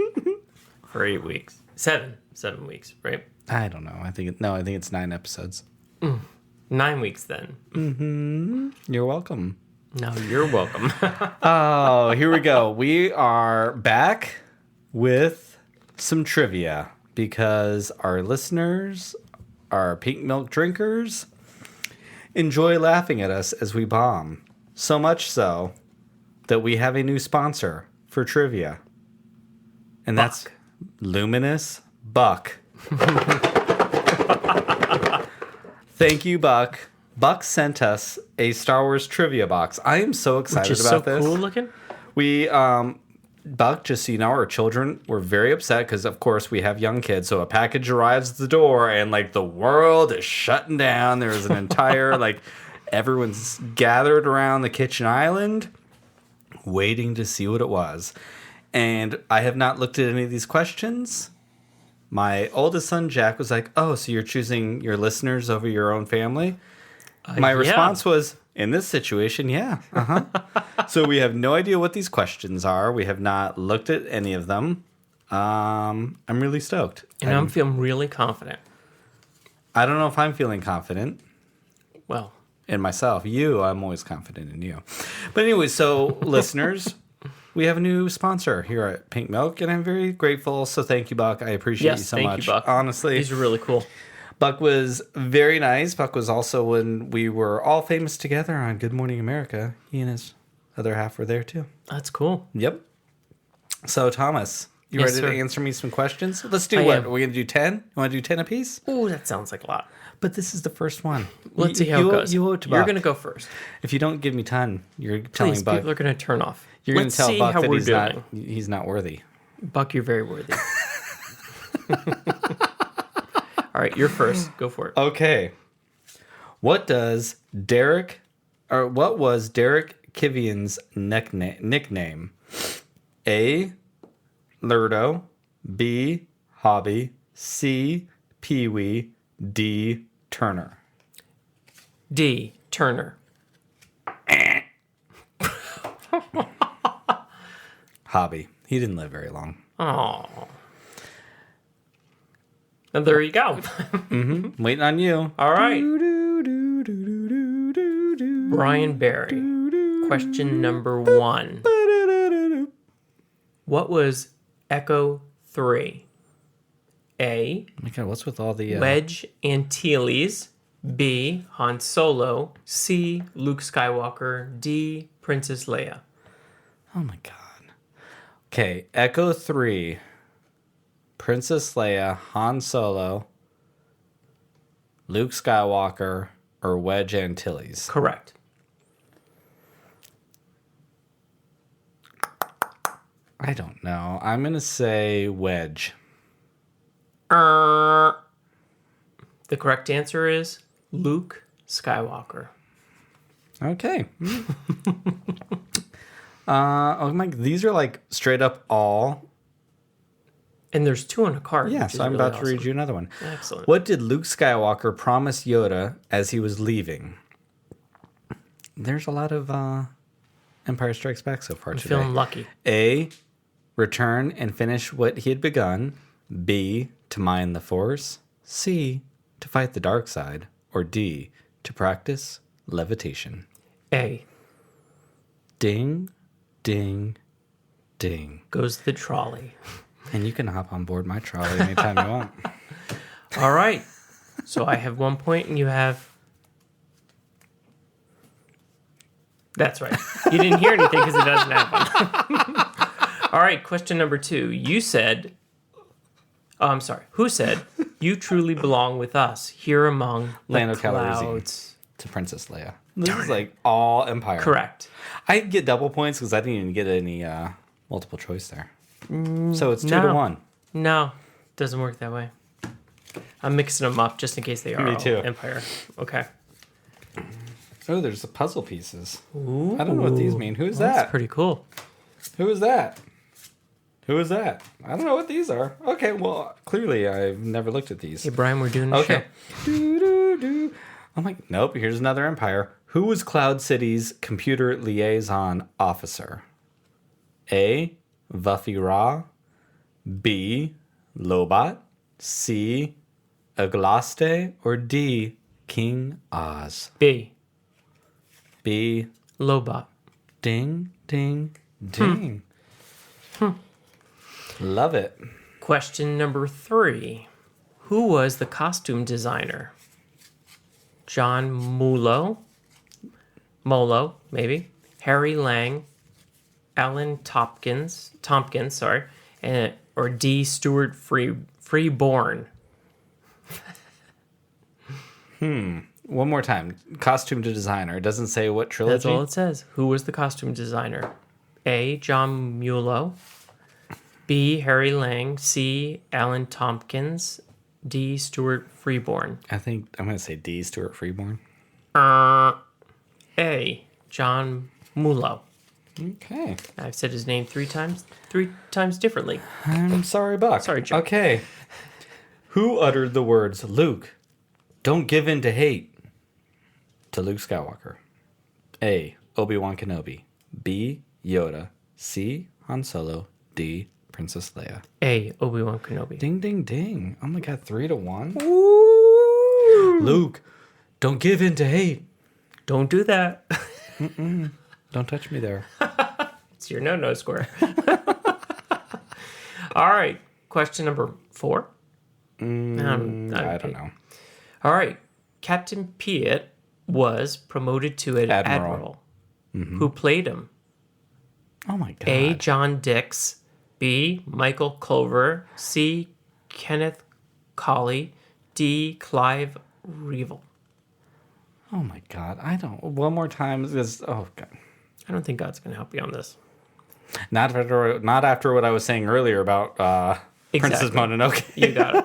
for 8 weeks. 7 weeks, right? I don't know. I think it's 9 episodes. 9 weeks then. Mm-hmm. You're welcome. No, you're welcome. Oh, here we go. We are back with some trivia because our listeners, our pink milk drinkers, enjoy laughing at us as we bomb. So much so that we have a new sponsor for trivia. And Buck. That's Luminous Buck. Thank you, Buck. Buck sent us a Star Wars trivia box. I am so excited about this. Which is so cool looking. We, Buck, just so you know, our children were very upset because, of course, we have young kids. So a package arrives at the door and, like, the world is shutting down. There's an entire, like, everyone's gathered around the kitchen island waiting to see what it was. And I have not looked at any of these questions. My oldest son, Jack, was like, oh, so you're choosing your listeners over your own family? My response was, in this situation, yeah. Uh-huh. So we have no idea what these questions are. We have not looked at any of them. I'm really stoked. And I'm feeling really confident. I don't know if I'm feeling confident. Well. In myself. I'm always confident in you. But anyway, so listeners, we have a new sponsor here at Pink Milk, and I'm very grateful. So thank you, Buck. I appreciate you so much. Thank you, Buck. Honestly. These are really cool. Buck was very nice. Buck was also when we were all famous together on Good Morning America. He and his other half were there too. That's cool. Yep. So, Thomas, you ready to answer me some questions? Let's do what? Are we going to do 10? You want to do 10 apiece? Ooh, that sounds like a lot. But this is the first one. Let's see how it goes. You owe it to Buck. You're going to go first. If you don't give me 10, you're telling Buck. People are going to turn off. You're going to tell Buck that he's not worthy. Buck, you're very worthy. All right, you're first. Go for it. Okay. What was Derek Kivian's nickname? A. Lurdo. B. Hobby. C. Pee-wee. D. Turner. D. Turner. Hobby. He didn't live very long. Oh. And there you go. Waiting on you. All right. Brian Barry. Question number 1. What was Echo 3? A. Oh my God, what's with all the... Wedge Antilles. B. Han Solo. C. Luke Skywalker. D. Princess Leia. Oh my God. Okay, Echo 3. Princess Leia, Han Solo, Luke Skywalker, or Wedge Antilles. Correct. I don't know. I'm going to say Wedge. The correct answer is Luke Skywalker. Okay. Oh my, these are like straight up all. And there's 2 on a card. Yeah, which so is I'm really about to read awesome. you another one. Excellent. What did Luke Skywalker promise Yoda as he was leaving? There's a lot of Empire Strikes Back so far I'm today. feeling lucky. A, return and finish what he had begun. B, to mine the Force. C, to fight the dark side. Or D, to practice levitation. A. Ding, ding, ding. Goes the trolley. And you can hop on board my trolley anytime you want. All right. So I have 1 point and you have... That's right. You didn't hear anything because it doesn't happen. All right. Question number 2. You said... Oh, I'm sorry. Who said, "You truly belong with us here among the Lando clouds"? Calrissian to Princess Leia. This is like all Empire. Correct. I get double points because I didn't even get any multiple choice there. So it's 2 to 1. No, doesn't work that way. I'm mixing them up just in case they are Me all too. Empire. Okay. Oh, there's the puzzle pieces. Ooh. I don't know what these mean. Who's that? That's pretty cool. Who is that? Who is that? I don't know what these are. Okay, well, clearly I've never looked at these. Hey, Brian, we're doing the Okay. show. Doo-doo-doo. I'm like, nope, here's another Empire. Who was Cloud City's computer liaison officer? A, Vuffy Ra. B, Lobot. C, Aglaste. Or D, King Oz. B. B, Lobot. ding, ding, ding. Love it. Question number 3. Who was the costume designer? John Molo, maybe. Harry Lang. Alan Tompkins, sorry. Or D. Stuart Freeborn. One more time. Costume to designer. It doesn't say what trilogy. That's all it says. Who was the costume designer? A. John Mulo. B. Harry Lang. C. Alan Tompkins. D. Stuart Freeborn. I think I'm going to say D. Stuart Freeborn. A. John Mulo. Okay. I've said his name three times differently. I'm sorry, Buck. Sorry, Joe. Okay. Who uttered the words, Luke, don't give in to hate, to Luke Skywalker? A. Obi-Wan Kenobi. B. Yoda. C. Han Solo. D. Princess Leia. A. Obi-Wan Kenobi. Ding, ding, ding. Oh my God, 3 to 1. Ooh. Luke, don't give in to hate. Don't do that. Don't touch me there. It's your no score. All right. Question number 4. I don't know. All right. Captain Piet was promoted to an admiral. Who played him? Oh my God. A. John Dix. B. Michael Culver. C. Kenneth Colley. D. Clive Revel. Oh my God. I don't. One more time. Oh God. I don't think God's going to help you on this. Not after what I was saying earlier about Princess Mononoke. You got it.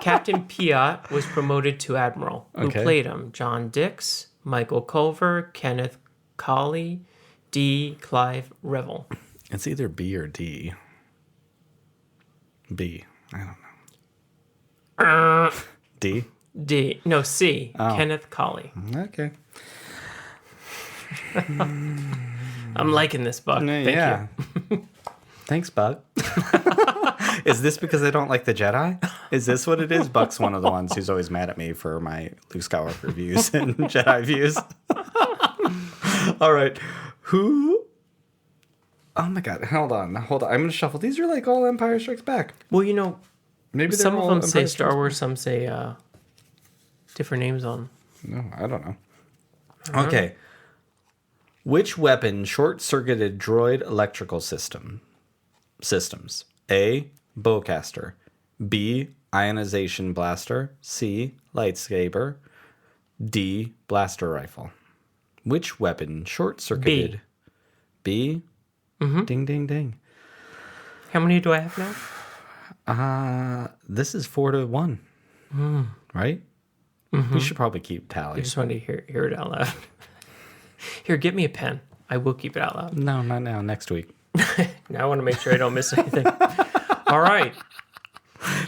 Captain Piat was promoted to admiral. Who played him? John Dix, Michael Culver, Kenneth Colley, D. Clive Revel. It's either B or D. B. I don't know. D? D. No, C. Kenneth Colley. Okay. I'm liking this, Buck. Thank you. Thanks, Buck. Is this because I don't like the Jedi? Is this what it is? Buck's one of the ones who's always mad at me for my Luke Skywalker views and Jedi views. All right. Who? Oh my God. Hold on. I'm going to shuffle. These are like all Empire Strikes Back. Well, Maybe they're some of all them Empire say Strikes Star Back. Wars, some say different names on. No, I don't know. Okay. Which weapon short-circuited droid electrical systems? A. Bowcaster. B. Ionization blaster. C. Lightsaber. D. Blaster rifle. Which weapon short-circuited? B. Ding, ding, ding. How many do I have now? This is 4-1. Right? We should probably keep tally. I just wanted to hear it out loud. Here, get me a pen. I will keep it out loud. No, not now. Next week. Now I want to make sure I don't miss anything. All right.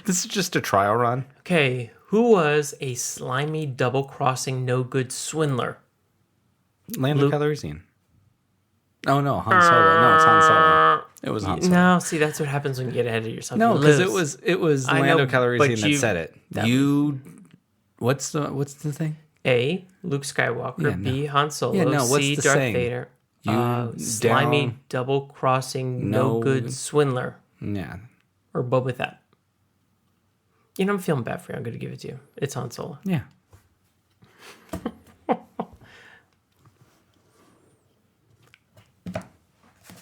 This is just a trial run. Okay. Who was a slimy, double-crossing, no-good swindler? Lando Calrissian. Oh, no. Han Solo. No, it's Han Solo. It was Han Solo. No, see, that's what happens when you get ahead of yourself. No, You because lose. it was I Lando know, Calrissian but that said it. What's the thing? A. Luke Skywalker. Yeah, no. B. Han Solo. Yeah, no, what's C. the Darth saying? Vader. You Slimy, down- double-crossing, No- no-good swindler. Yeah. Or Boba Fett. I'm feeling bad for you. I'm going to give it to you. It's Han Solo. Yeah.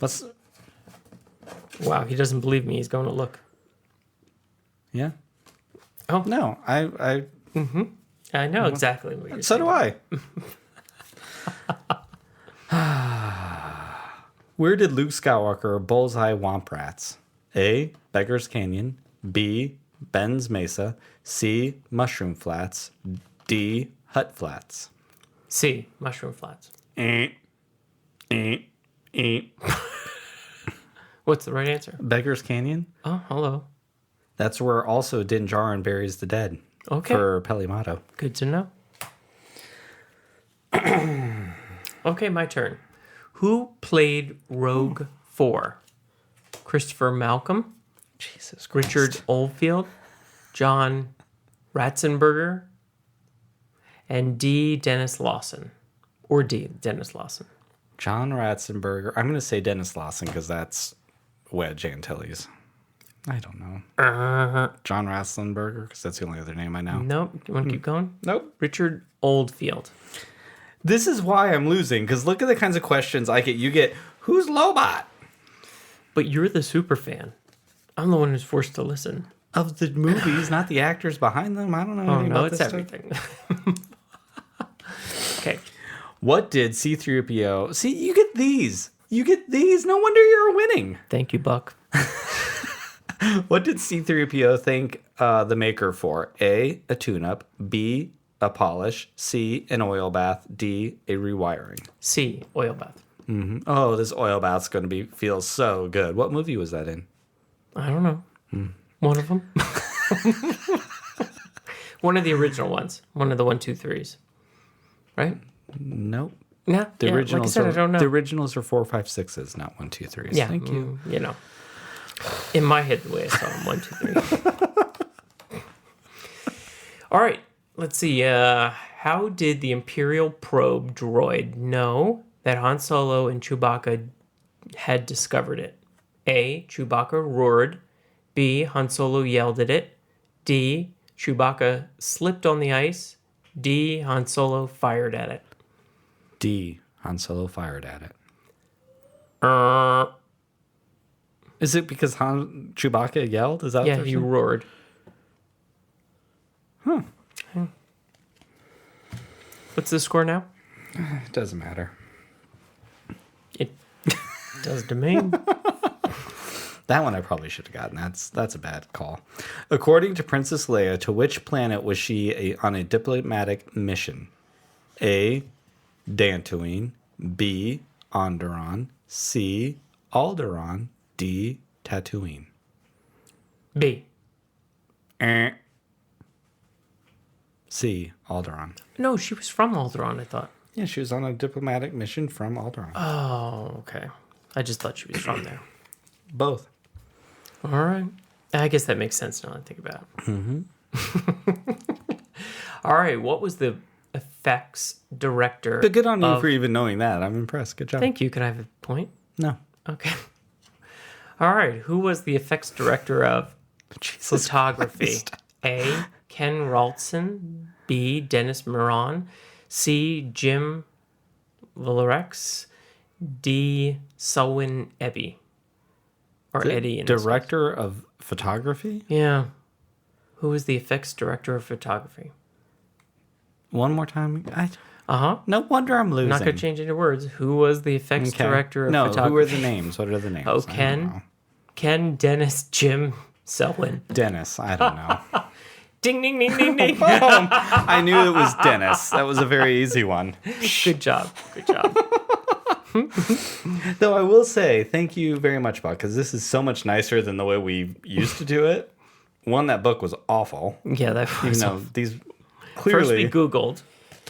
Let's. Wow, he doesn't believe me. He's going to look. Yeah. Oh. No, I. I know exactly what you're So saying. do I. Where did Luke Skywalker bullseye womp rats? A. Beggar's Canyon. B. Ben's Mesa. C. Mushroom Flats. D. Hut Flats. C. Mushroom Flats. What's the right answer? Beggar's Canyon? Oh, hello. That's where also Din Djarin buries the dead. Okay. For Pelimato. Good to know. Okay, my turn. Who played Rogue 4? Christopher Malcolm, Jesus Christ. Richard Oldfield, John Ratzenberger, and D. Dennis Lawson. Or D. Dennis Lawson. John Ratzenberger. I'm going to say Dennis Lawson because that's Wedge Antilles. I don't know. John Ratzenberger because that's the only other name I know. Nope. You want to keep going? Nope. Richard Oldfield. This is why I'm losing because look at the kinds of questions I get. You get, who's Lobot? But you're the super fan. I'm the one who's forced to listen. Of the movies, not the actors behind them. I don't know. Oh, anything no, about it's this stuff. everything. Okay. What did C-3PO... See, you get these. You get these. No wonder you're winning. Thank you, Buck. What did C-3PO think the maker for? A tune-up. B, a polish. C, an oil bath. D, a rewiring. C, oil bath. Mm-hmm. Oh, this oil bath's going to feel so good. What movie was that in? I don't know. One of them. One of the original ones. One of the 1, 2, 3s. Right? Nope. No. The originals like I said, I don't know. The originals are 4, 5, 6s, not 1, 2, 3s. Yeah. Thank you. In my head, the way I saw them, 1, 2, 3. All right. Let's see. How did the Imperial probe droid know that Han Solo and Chewbacca had discovered it? A. Chewbacca roared. B. Han Solo yelled at it. D. Chewbacca slipped on the ice. D. Han Solo fired at it. D, Han Solo fired at it. Uh, Is it because Chewbacca yelled? Is that yeah, what he they're saying? roared. What's the score now? It doesn't matter. It does to me. That one I probably should have gotten. That's a bad call. According to Princess Leia, to which planet was she on a diplomatic mission? A, Dantooine. B, Onderon. C, Alderaan. D, Tatooine. B. C, Alderaan. No, she was from Alderaan, I thought. Yeah, she was on a diplomatic mission from Alderaan. Oh, okay. I just thought she was from there. Both. All right. I guess that makes sense now that I think about it. Mm-hmm. All right. What was the effects director? But good on you for even knowing that. I'm impressed. Good job. Thank you. Can I have a point? No. Okay. All right. Who was the effects director of photography? Christ. A. Ken Ralston. B. Dennis Moran. C. Jim Valerex. D. Selwyn Ebby. Or Eddie. Director of photography? Yeah. Who was the effects director of photography? One more time. Uh-huh. No wonder I'm losing. I'm not going to change any words. Who was the effects director of photography? No, who are the names? What are the names? Oh, Ken, Dennis, Jim, Selwyn. Dennis. I don't know. Ding, ding, ding, ding, ding. Boom. I knew it was Dennis. That was a very easy one. Good job. Good job. Though I will say, thank you very much, Buck, because this is so much nicer than the way we used to do it. One, that book was awful. Yeah, that was awful. These clearly... First we Googled.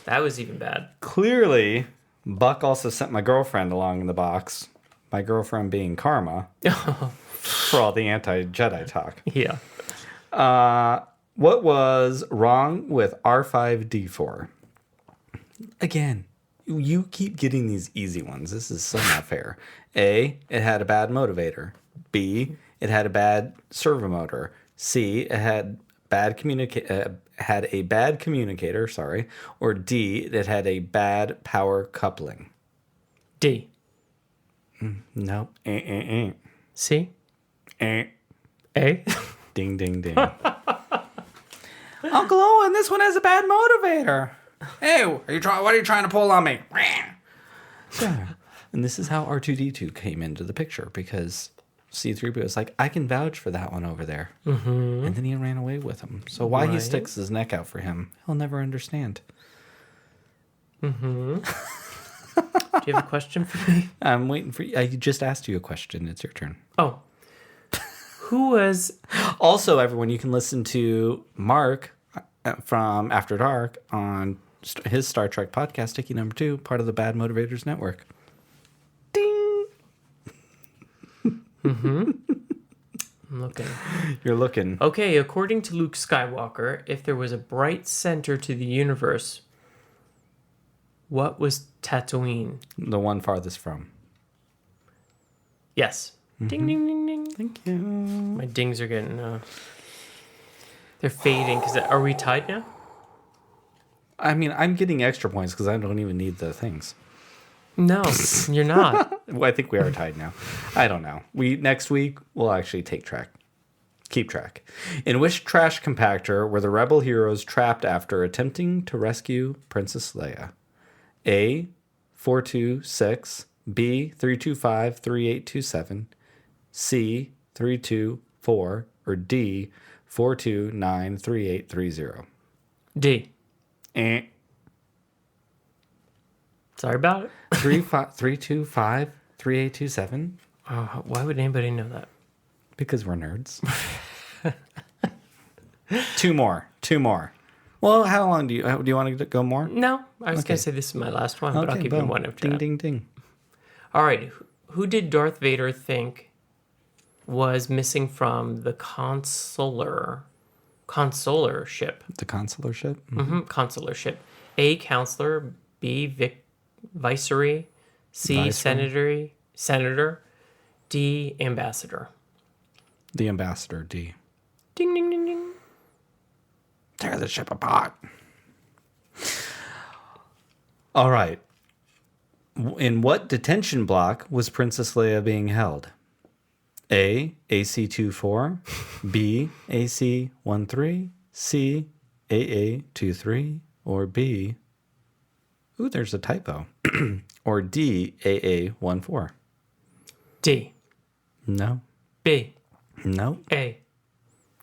That was even bad. Clearly, Buck also sent my girlfriend along in the box. My girlfriend being Karma. For all the anti-Jedi talk. Yeah. What was wrong with R5-D4? Again, you keep getting these easy ones. This is so not fair. A, it had a bad motivator. B, it had a bad servo motor. C, it had a bad communicator, sorry. Or D, it had a bad power coupling. D. No. C. A. Ding, ding, ding. Uncle Owen, this one has a bad motivator. Hey, what are you trying to pull on me? And this is how R2-D2 came into the picture, because C-3PO was like, I can vouch for that one over there. Mm-hmm. And then he ran away with him. So why he sticks his neck out for him, he'll never understand. Mm-hmm. Do you have a question for me? I'm waiting for you. I just asked you a question. It's your turn. Oh. Who was... Also, everyone, you can listen to Mark from After Dark on his Star Trek podcast, Sticky Number 2, part of the Bad Motivators Network. Ding! Mm-hmm. I'm looking. You're looking. Okay, according to Luke Skywalker, if there was a bright center to the universe, what was Tatooine? The one farthest from. Yes. Mm-hmm. Ding, ding, ding, ding. Thank you. My dings are getting... they're fading. Are we tied now? I mean, I'm getting extra points because I don't even need the things. No, you're not. Well, I think we are tied now. I don't know. Next week, we'll actually keep track. In which trash compactor were the rebel heroes trapped after attempting to rescue Princess Leia? A, 426, B, 325, 3827, C, 324, or D, 429, 3830. D. Sorry about it. 325, 3827. Why would anybody know that? Because we're nerds. Two more. Well, how long do you want to go more? No, I was going to say this is my last one, but I'll keep it one after that. Ding, ding, ding. All right. Who did Darth Vader think was missing from the consular ship? The consular ship? Mm-hmm. Consular ship. A, counselor. B, viceroy. C, senator. D, ambassador. The ambassador, D. Ding, ding, ding, ding. Tear the ship apart. All right. In what detention block was Princess Leia being held? A, AC-24, B, AC-13, C, AA-23, or B, ooh, there's a typo, or D, AA-14. D. No. B. No. A.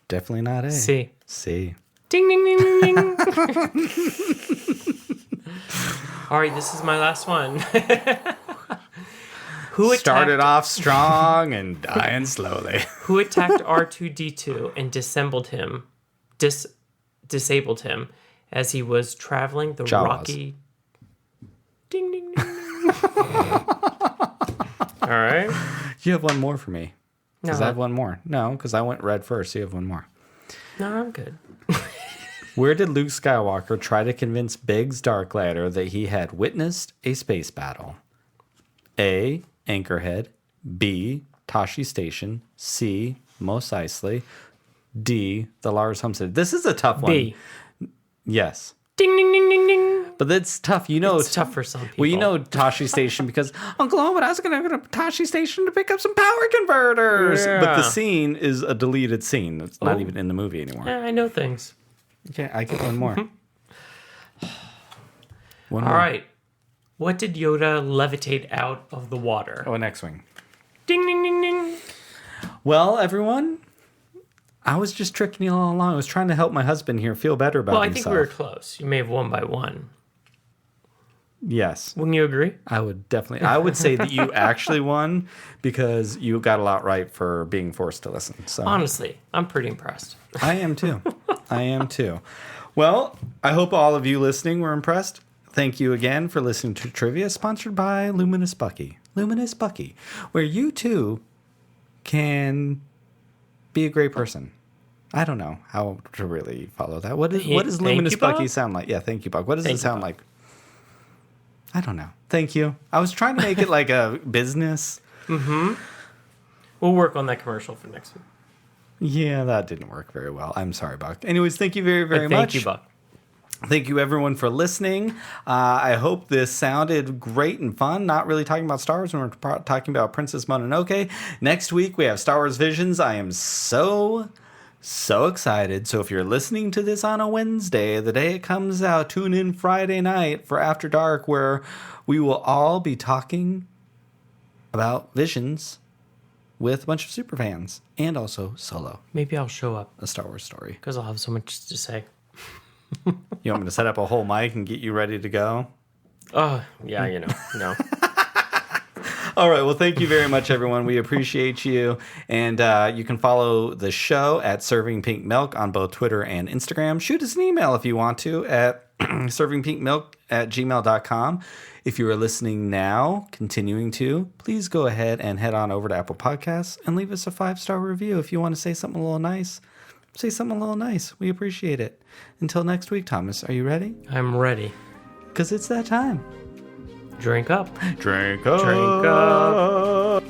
Definitely not A. C. C. Ding, ding, ding, ding, ding. All right, this is my last one. Who started off strong and dying slowly. Who attacked R2-D2 and disabled him as he was traveling the Jawas. rocky... Ding, ding, ding, ding. All right. You have one more for me. Because No. I have one more. No, because I went red first. So you have one more. No, I'm good. Where did Luke Skywalker try to convince Biggs Darkladder that he had witnessed a space battle? A. Anchorhead. B. Tashi Station. C. Mos Eisley. D. The Lars Homestead. This is a tough one. B. Yes. Ding, ding, ding, ding, ding. But that's tough. You know, It's tough for some people. Well, you know Tashi Station because Uncle Owen, I was going to go to Tashi Station to pick up some power converters. Yeah. But the scene is a deleted scene. It's not even in the movie anymore. I know things. Okay, I get one more. All right. What did Yoda levitate out of the water? Oh, an X-Wing. Ding, ding, ding, ding. Well, everyone, I was just tricking you all along. I was trying to help my husband here feel better about Well, I himself. think we were close. You may have won by one. Yes. Wouldn't you agree? I would definitely. I would say that you actually won because you got a lot right for being forced to listen. So Honestly, I'm pretty impressed. I am too. I am too. Well, I hope all of you listening were impressed. Thank you again for listening to Trivia, sponsored by Luminous Bucky. Luminous Bucky, where you too can be a great person. I don't know how to really follow that. What does Luminous Bucky sound like? Yeah, thank you, Buck. What does it sound like? I don't know. Thank you. I was trying to make it like a business. Mm-hmm. We'll work on that commercial for next week. Yeah, that didn't work very well. I'm sorry, Buck. Anyways, thank you very, very much. Thank you, Buck. Thank you, everyone, for listening. I hope this sounded great and fun. Not really talking about Star Wars when we're talking about Princess Mononoke. Next week, we have Star Wars Visions. I am so excited. So if you're listening to this on a Wednesday, the day it comes out, tune in Friday night for After Dark, where we will all be talking about Visions with a bunch of superfans and also Solo, Maybe I'll show up a Star Wars story. because I'll have so much to say. You want me to set up a whole mic and get you ready to go? Oh, yeah, no. All right. Well, thank you very much, everyone. We appreciate you. And you can follow the show at Serving Pink Milk on both Twitter and Instagram. Shoot us an email if you want to at servingpinkmilk@gmail.com. If you are listening now, continuing to, please go ahead and head on over to Apple Podcasts and leave us a 5-star review. If you want to say something a little nice, say something a little nice. We appreciate it. Until next week, Thomas, are you ready? I'm ready. Because it's that time. Drink up. Drink up. Drink up.